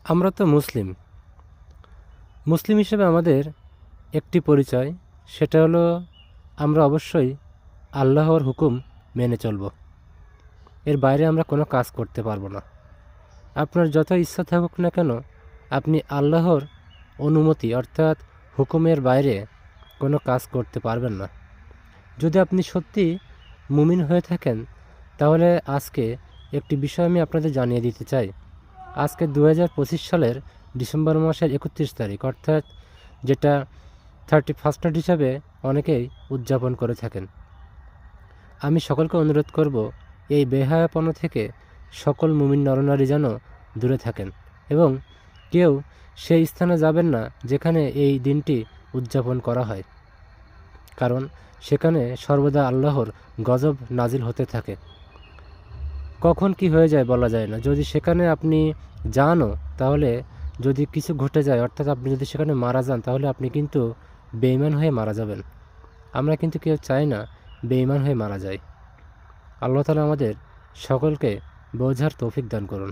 আমরা তো মুসলিম। মুসলিম হিসেবে আমাদের একটি পরিচয়, সেটা হলো আমরা অবশ্যই আল্লাহর হুকুম মেনে চলব। এর বাইরে আমরা কোনো কাজ করতে পারবো না। আপনার যত ইচ্ছা থাকুক না কেন, আপনি আল্লাহর অনুমতি অর্থাৎ হুকুমের বাইরে কোনো কাজ করতে পারবেন না। যদি আপনি সত্যি মুমিন হয়ে থাকেন, তাহলে আজকে একটি বিষয় আমি আপনাদের জানিয়ে দিতে চাই। আজকে 2025 সালের ডিসেম্বর মাসের 31 তারিখ, অর্থাৎ যেটা 31st নাইট হিসাবে অনেকেই উদযাপন করে থাকেন। আমি সকলকে অনুরোধ করব, এই বেহায়াপনা থেকে সকল মুমিন নরনারী যেন দূরে থাকেন এবং কেউ সেই স্থানে যাবেন না যেখানে এই দিনটি উদযাপন করা হয়, কারণ সেখানে সর্বদা আল্লাহর গজব নাজিল হতে থাকে। কখন কি হয়ে যায় বলা যায় না। যদি সেখানে আপনি যানও, তাহলে যদি কিছু ঘটে যায়, অর্থাৎ আপনি যদি সেখানে মারা যান, তাহলে আপনি কিন্তু বেঈমান হয়ে মারা যাবেন। আমরা কিন্তু কেউ চাই না বেঈমান হয়ে মারা যায়। আল্লাহ তাআলা আমাদের সকলকে বোঝার তৌফিক দান করুন।